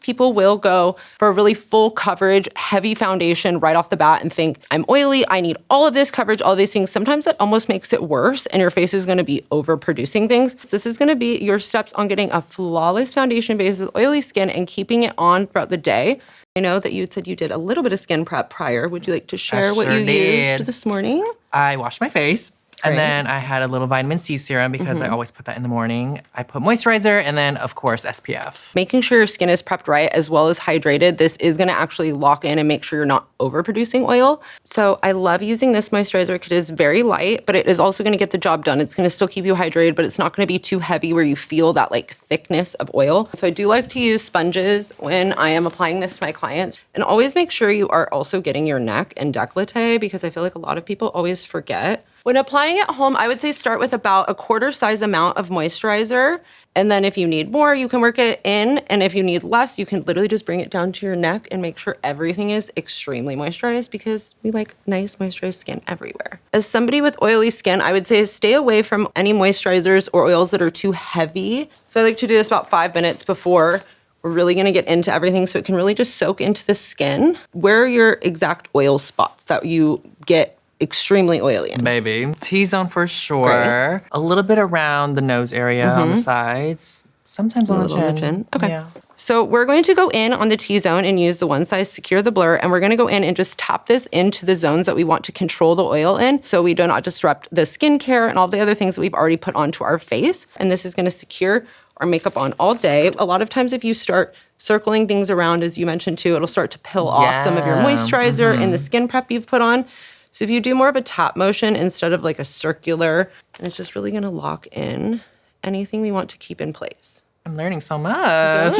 people will go for a really full coverage, heavy foundation right off the bat and think, I'm oily, I need all of this coverage, all of these things. Sometimes that almost makes it worse and your face is gonna be overproducing things. So this is gonna be your steps on getting a flawless foundation base with oily skin and keeping it on throughout the day. I know that you had said you did a little bit of skin prep prior. Would you like to share what you used this morning? I washed my face. And then I had a little vitamin C serum because I always put that in the morning. I put moisturizer and then, of course, SPF. Making sure your skin is prepped right as well as hydrated. This is going to actually lock in and make sure you're not overproducing oil. So I love using this moisturizer because it is very light, but it is also going to get the job done. It's going to still keep you hydrated, but it's not going to be too heavy where you feel that like thickness of oil. So I do like to use sponges when I am applying this to my clients. And always make sure you are also getting your neck and décolleté because I feel like a lot of people always forget. When applying at home, I would say start with about a quarter size amount of moisturizer. And then if you need more, you can work it in. And if you need less, you can literally just bring it down to your neck and make sure everything is extremely moisturized because we like nice moisturized skin everywhere. As somebody with oily skin, I would say stay away from any moisturizers or oils that are too heavy. So I like to do this about 5 minutes before we're really gonna get into everything so it can really just soak into the skin. Where are your exact oil spots that you get extremely oily in? Maybe. T-zone for sure. Great. A little bit around the nose area on the sides. Sometimes on the chin. Okay. Yeah. So we're going to go in on the T-zone and use the One Size Secure the Blur, and we're gonna go in and just tap this into the zones that we want to control the oil in so we do not disrupt the skincare and all the other things that we've already put onto our face. And this is gonna secure our makeup on all day. A lot of times if you start circling things around, as you mentioned too, it'll start to peel off some of your moisturizer and the skin prep you've put on. So if you do more of a tap motion instead of like a circular, and it's just really gonna lock in anything we want to keep in place. I'm learning so much.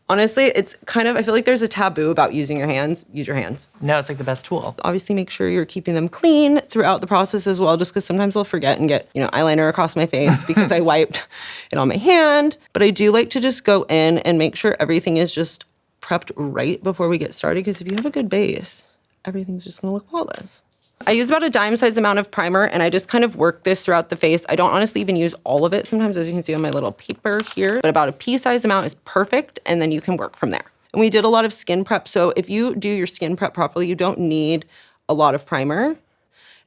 Honestly, it's kind of, I feel like there's a taboo about using your hands. Use your hands. No, it's like the best tool. Obviously make sure you're keeping them clean throughout the process as well, just because sometimes I'll forget and get, eyeliner across my face because I wiped it on my hand. But I do like to just go in and make sure everything is just prepped right before we get started, because if you have a good base, everything's just gonna look flawless. I use about a dime size amount of primer and I just kind of work this throughout the face. I don't honestly even use all of it sometimes, as you can see on my little paper here, but about a pea size amount is perfect, and then you can work from there. And we did a lot of skin prep, so if you do your skin prep properly, you don't need a lot of primer.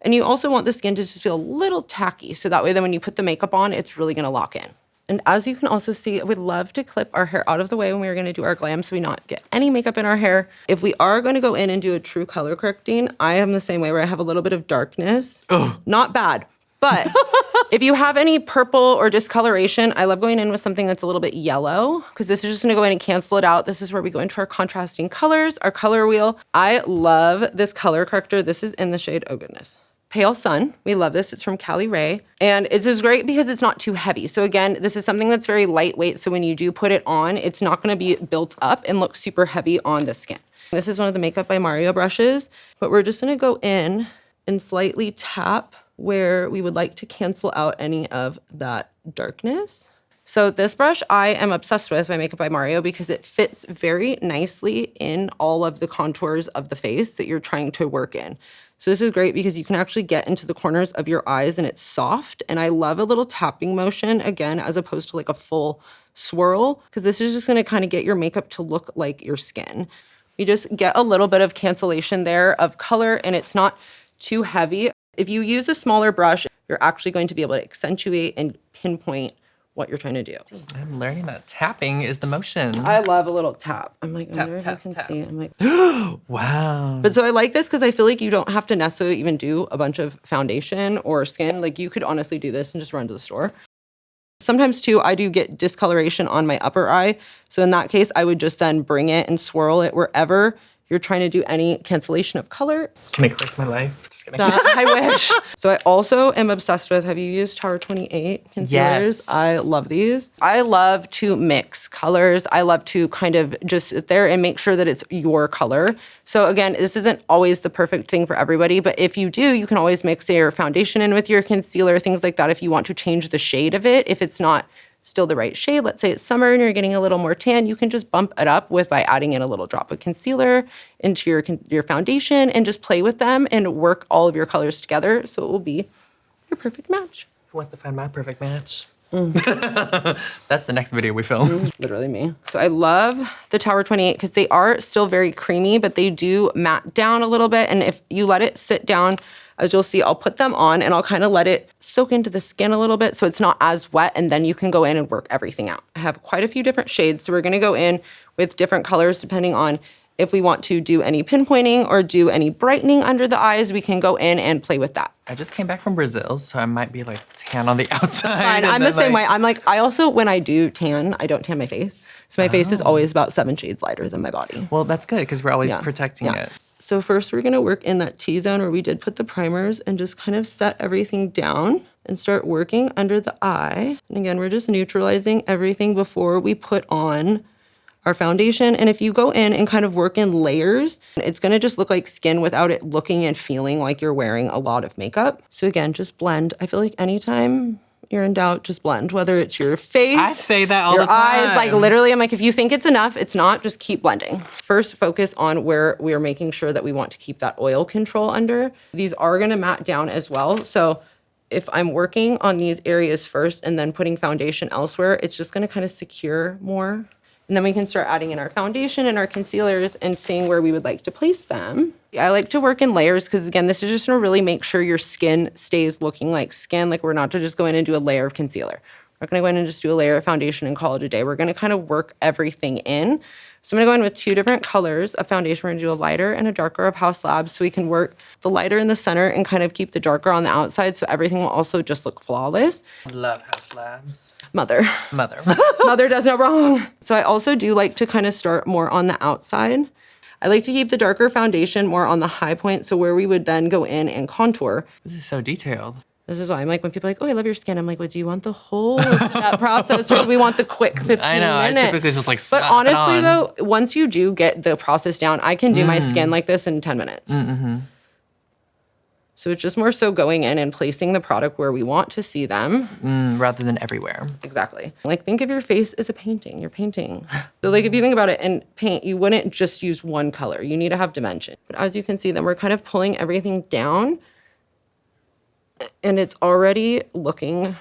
And you also want the skin to just feel a little tacky, so that way then when you put the makeup on, it's really gonna lock in. And as you can also see, I would love to clip our hair out of the way when we were gonna do our glam so we not get any makeup in our hair. If we are gonna go in and do a true color correcting, I am the same way where I have a little bit of darkness. Not bad, but if you have any purple or discoloration, I love going in with something that's a little bit yellow because this is just gonna go in and cancel it out. This is where we go into our contrasting colors, our color wheel. I love this color corrector. This is in the shade, oh goodness, Pale Sun. We love this. It's from Cali Ray. And it's just great because it's not too heavy. So again, this is something that's very lightweight. So when you do put it on, it's not gonna be built up and look super heavy on the skin. This is one of the Makeup by Mario brushes, but we're just gonna go in and slightly tap where we would like to cancel out any of that darkness. So this brush I am obsessed with by Makeup by Mario because it fits very nicely in all of the contours of the face that you're trying to work in. So this is great because you can actually get into the corners of your eyes and it's soft. And I love a little tapping motion, again, as opposed to like a full swirl, because this is just gonna kind of get your makeup to look like your skin. You just get a little bit of cancellation there of color and it's not too heavy. If you use a smaller brush, you're actually going to be able to accentuate and pinpoint what you're trying to do. I'm learning that tapping is the motion. I love a little tap. I'm like, tap, I wonder tap, if you can tap. see. I'm like, wow. But so I like this because I feel like you don't have to necessarily even do a bunch of foundation or skin. Like you could honestly do this and just run to the store. Sometimes too, I do get discoloration on my upper eye. So in that case, I would just then bring it and swirl it wherever you're trying to do any cancellation of color. Can I correct my life? Just kidding. I wish. So I also am obsessed with, have you used Tower 28 concealers? Yes. I love these. I love to mix colors. I love to kind of just sit there and make sure that it's your color. So again, this isn't always the perfect thing for everybody, but if you do, you can always mix your foundation in with your concealer, things like that if you want to change the shade of it. If it's not still the right shade, let's say it's summer and you're getting a little more tan, you can just bump it up by adding in a little drop of concealer into your foundation and just play with them and work all of your colors together so it will be your perfect match. Who wants to find my perfect match? That's the next video we film. Literally me. So I love the Tower 28 because they are still very creamy, but they do matte down a little bit. And if you let it sit down, as you'll see, I'll put them on and I'll kind of let it soak into the skin a little bit so it's not as wet, and then you can go in and work everything out. I have quite a few different shades, so we're gonna go in with different colors depending on if we want to do any pinpointing or do any brightening under the eyes. We can go in and play with that. I just came back from Brazil, so I might be like tan on the outside. Fine. I'm the same way. I'm like, I also, when I do tan, I don't tan my face. So my face is always about 7 shades lighter than my body. Well, that's good because we're always protecting it. So first we're gonna work in that T-zone where we did put the primers and just kind of set everything down and start working under the eye. And again, we're just neutralizing everything before we put on our foundation. And if you go in and kind of work in layers, it's gonna just look like skin without it looking and feeling like you're wearing a lot of makeup. So again, just blend. I feel like anytime you're in doubt, just blend. Whether it's your face, I say that all the time. Your eyes, like literally, I'm like, if you think it's enough, it's not, just keep blending. First, focus on where we are making sure that we want to keep that oil control under. These are gonna matte down as well. So if I'm working on these areas first and then putting foundation elsewhere, it's just gonna kind of secure more. And then we can start adding in our foundation and our concealers and seeing where we would like to place them. I like to work in layers because, again, this is just gonna really make sure your skin stays looking like skin. Like, we're not to just go in and do a layer of concealer. We're not gonna go in and just do a layer of foundation and call it a day. We're gonna kind of work everything in. So I'm gonna go in with 2 different colors of foundation. We're gonna do a lighter and a darker of House Labs, so we can work the lighter in the center and kind of keep the darker on the outside, so everything will also just look flawless. Love House Labs. Mother. Mother does no wrong. So I also do like to kind of start more on the outside. I like to keep the darker foundation more on the high point, so where we would then go in and contour. This is so detailed. This is why I'm like, when people are like, oh, I love your skin, I'm like, what, do you want the whole step process, or do we want the quick 15 minutes? I know, I typically just like But honestly though, once you do get the process down, I can do my skin like this in 10 minutes. So it's just more so going in and placing the product where we want to see them. Rather than everywhere. Exactly. Like, think of your face as a painting. You're painting. So like, if you think about it, in paint, you wouldn't just use one color. You need to have dimension. But as you can see, then we're kind of pulling everything down, and it's already looking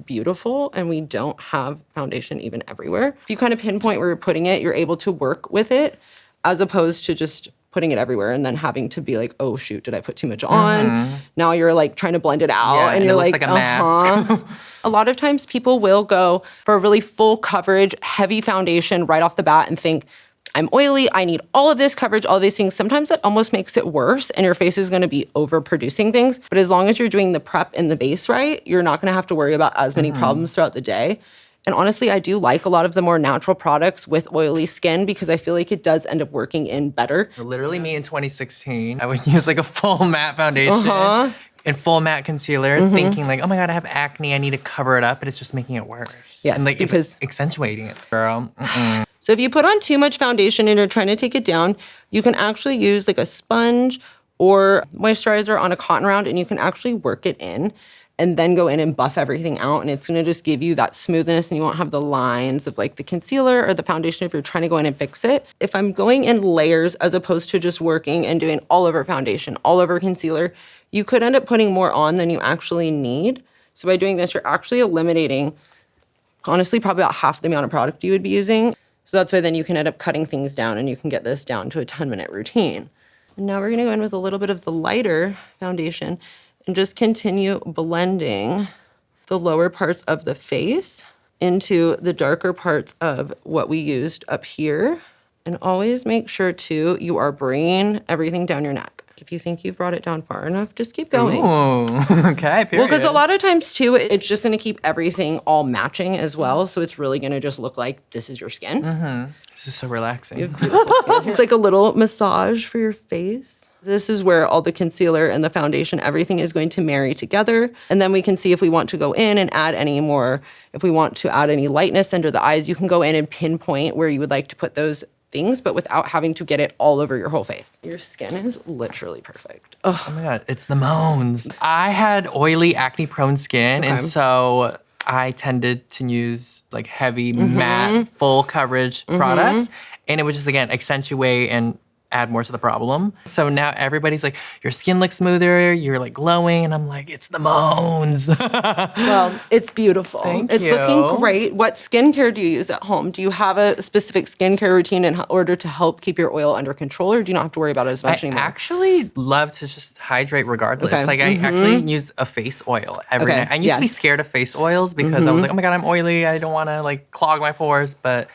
beautiful, and we don't have foundation even everywhere. If you kind of pinpoint where you're putting it, you're able to work with it, as opposed to just putting it everywhere and then having to be like, oh shoot, did I put too much on? Now you're like trying to blend it out, and you're it looks like a mask. A lot of times people will go for a really full coverage, heavy foundation right off the bat and think, I'm oily, I need all of this coverage, all these things. Sometimes that almost makes it worse, and your face is gonna be overproducing things. But as long as you're doing the prep and the base right, you're not gonna have to worry about as many problems throughout the day. And honestly, I do like a lot of the more natural products with oily skin because I feel like it does end up working in better. Literally me in 2016, I would use like a full matte foundation and full matte concealer, thinking like, oh my God, I have acne, I need to cover it up, but it's just making it worse. Yes, and like because accentuating it, girl. So if you put on too much foundation and you're trying to take it down, you can actually use like a sponge or moisturizer on a cotton round, and you can actually work it in and then go in and buff everything out. And it's gonna just give you that smoothness, and you won't have the lines of like the concealer or the foundation if you're trying to go in and fix it. If I'm going in layers as opposed to just working and doing all over foundation, all over concealer, you could end up putting more on than you actually need. So by doing this, you're actually eliminating, honestly, probably about half the amount of product you would be using. So that's why then you can end up cutting things down, and you can get this down to a 10-minute routine. And now we're gonna go in with a little bit of the lighter foundation and just continue blending the lower parts of the face into the darker parts of what we used up here. And always make sure too, you are bringing everything down your neck. If you think you've brought it down far enough, just keep going. Ooh, okay, period. Well, because a lot of times too, it's just gonna keep everything all matching as well. So it's really gonna just look like this is your skin. This is so relaxing. You have beautiful skin. It's like a little massage for your face. This is where all the concealer and the foundation, everything is going to marry together. And then we can see if we want to go in and add any more, if we want to add any lightness under the eyes, you can go in and pinpoint where you would like to put those things, but without having to get it all over your whole face. Your skin is literally perfect. Oh my God, it's the moans. I had oily, acne-prone skin, and so I tended to use like heavy, matte, full coverage products. And it would just, again, accentuate and add more to the problem. So now everybody's like, your skin looks smoother, you're like glowing. And I'm like, it's the moans. Well, it's beautiful. It's looking great. What skincare do you use at home? Do you have a specific skincare routine in order to help keep your oil under control, or do you not have to worry about it as much anymore? I actually love to just hydrate regardless. Okay. Like I actually use a face oil every night. I used to be scared of face oils because I was like, oh my God, I'm oily. I don't want to like clog my pores. But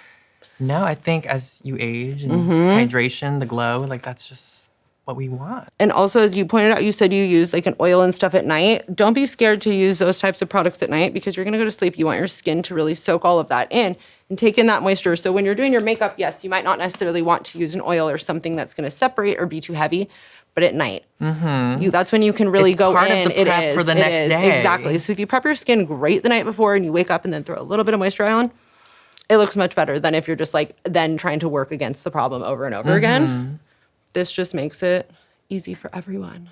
no, I think as you age and hydration, the glow, like that's just what we want. And also, as you pointed out, you said you use like an oil and stuff at night. Don't be scared to use those types of products at night because you're going to go to sleep. You want your skin to really soak all of that in and take in that moisture. So when you're doing your makeup, yes, you might not necessarily want to use an oil or something that's going to separate or be too heavy. But at night, that's when you can really go part in. Of the prep for the next day. Exactly. So if you prep your skin great the night before and you wake up and then throw a little bit of moisture on, it looks much better than if you're just like then trying to work against the problem over and over again. This just makes it easy for everyone.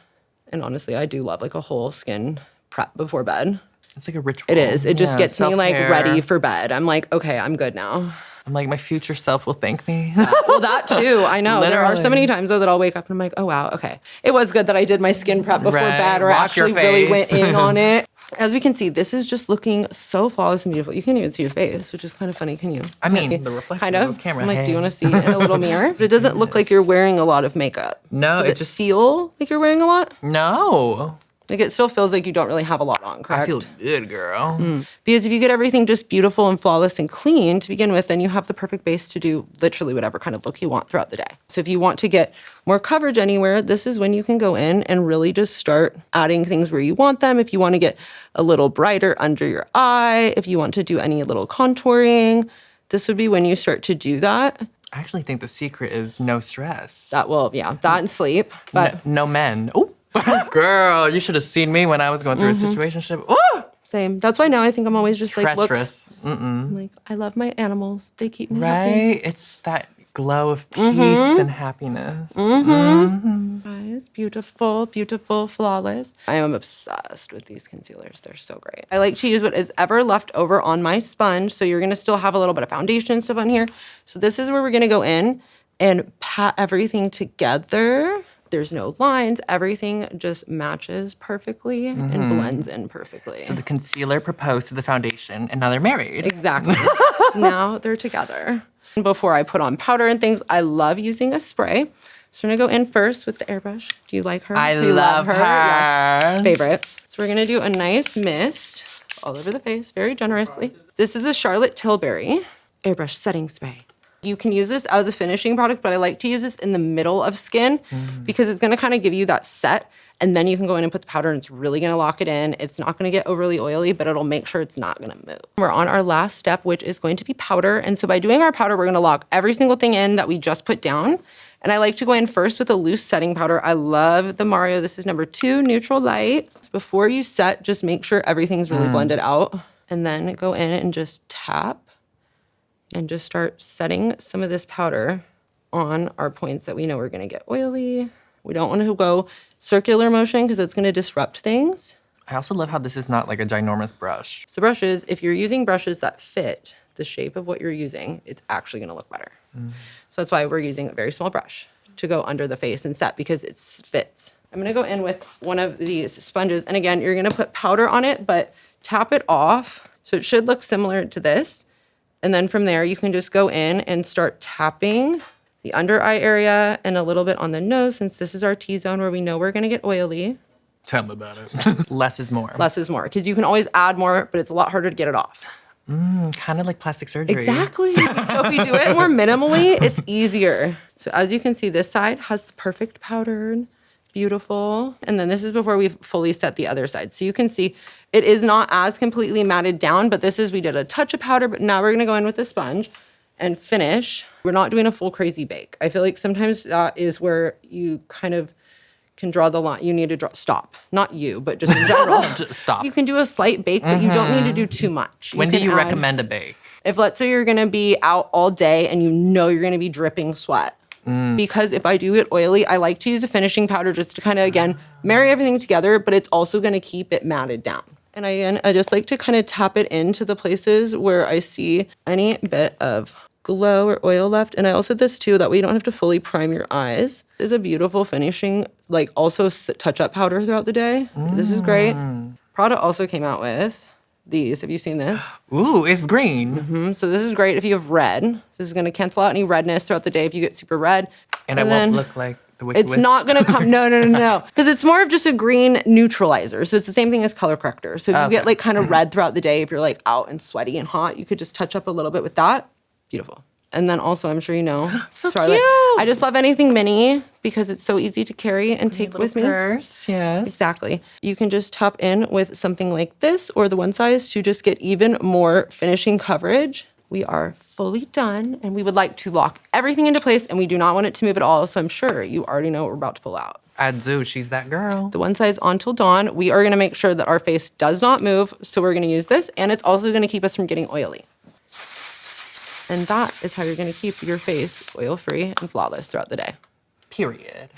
And honestly, I do love like a whole skin prep before bed. It's like a ritual. It is. It just gets me like ready for bed. I'm like, okay, I'm good now. I'm like, my future self will thank me. Well, that too. I know. Literally. There are so many times though that I'll wake up and I'm like, oh wow, okay. It was good that I did my skin prep before bed, or Wash actually your really face. went in on it. As we can see, this is just looking so flawless and beautiful. You can't even see your face, which is kind of funny. Can you? I mean, the reflection kind of of this camera. I'm like, do you hey. want to see it in a little mirror? But it doesn't look like you're wearing a lot of makeup. No, Does it just feel like you're wearing a lot? No. Like it still feels like you don't really have a lot on, correct? I feel good, girl. Because if you get everything just beautiful and flawless and clean to begin with, then you have the perfect base to do literally whatever kind of look you want throughout the day. So if you want to get more coverage anywhere, this is when you can go in and really just start adding things where you want them. If you want to get a little brighter under your eye, if you want to do any little contouring, this would be when you start to do that. I actually think the secret is no stress. That and sleep. But no men. Oh, girl, you should have seen me when I was going through a situationship. Ooh! Same. That's why now I think I'm always just like, look, Treacherous. I'm like, I love my animals. They keep me Right? happy. It's that glow of peace and happiness. Guys, beautiful, beautiful, flawless. I am obsessed with these concealers. They're so great. I like to use what is ever left over on my sponge. So you're going to still have a little bit of foundation and stuff on here. So this is where we're going to go in and pat everything together. There's no lines. Everything just matches perfectly and blends in perfectly. So the concealer proposed to the foundation, and now they're married. Exactly. Now they're together. Before I put on powder and things, I love using a spray. So I'm going to go in first with the airbrush. Do you like her? I Do you love her. Yes. Favorite. So we're going to do a nice mist all over the face, very generously. This is a Charlotte Tilbury airbrush setting spray. You can use this as a finishing product, but I like to use this in the middle of skin because it's going to kind of give you that set. And then you can go in and put the powder and it's really going to lock it in. It's not going to get overly oily, but it'll make sure it's not going to move. We're on our last step, which is going to be powder. And so by doing our powder, we're going to lock every single thing in that we just put down. And I like to go in first with a loose setting powder. I love the Mario. This is number 2, Neutral Light. So before you set, just make sure everything's really blended out. And then go in and just tap and just start setting some of this powder on our points that we know we're going to get oily. We don't want to go circular motion because it's going to disrupt things. I also love how this is not like a ginormous brush. So brushes, if you're using brushes that fit the shape of what you're using, it's actually going to look better. So that's why we're using a very small brush to go under the face and set because it fits. I'm going to go in with one of these sponges. And again, you're going to put powder on it, but tap it off. So it should look similar to this. And then from there, you can just go in and start tapping the under eye area and a little bit on the nose, since this is our T-zone where we know we're going to get oily. Tell me about it. Less is more. Less is more, because you can always add more, but it's a lot harder to get it off. Kind of like plastic surgery. Exactly. So if we do it more minimally, it's easier. So as you can see, this side has the perfect powdered, beautiful. And then this is before we've fully set the other side. So you can see it is not as completely matted down, but this is, we did a touch of powder, but now we're going to go in with the sponge and finish. We're not doing a full crazy bake. I feel like sometimes that is where you kind of can draw the line. You need to stop. Not you, but just in general. Just stop. You can do a slight bake, but you don't need to do too much. When do you recommend a bake? If let's say you're going to be out all day and you know you're going to be dripping sweat. Because if I do get oily, I like to use a finishing powder just to kind of, again, marry everything together, but it's also going to keep it matted down. And I just like to kind of tap it into the places where I see any bit of glow or oil left. And I also did this too, that way you don't have to fully prime your eyes. This is a beautiful finishing, like also touch-up powder throughout the day. This is great. Prada also came out with these. Have you seen this? Ooh, it's green. So this is great if you have red. This is going to cancel out any redness throughout the day if you get super red. And it won't look like the Wicked Witch. It's not going to come. No. Because it's more of just a green neutralizer. So it's the same thing as color corrector. So if you get like kind of red throughout the day, if you're like out and sweaty and hot, you could just touch up a little bit with that. Beautiful. And then also, I'm sure you know. So cute. I just love anything mini because it's so easy to carry and take with me. Purse, yes. Exactly. You can just top in with something like this or the one size to just get even more finishing coverage. We are fully done and we would like to lock everything into place and we do not want it to move at all. So I'm sure you already know what we're about to pull out. I do. She's that girl. The one size on till dawn. We are going to make sure that our face does not move. So we're going to use this and it's also going to keep us from getting oily. And that is how you're going to keep your face oil-free and flawless throughout the day. Period.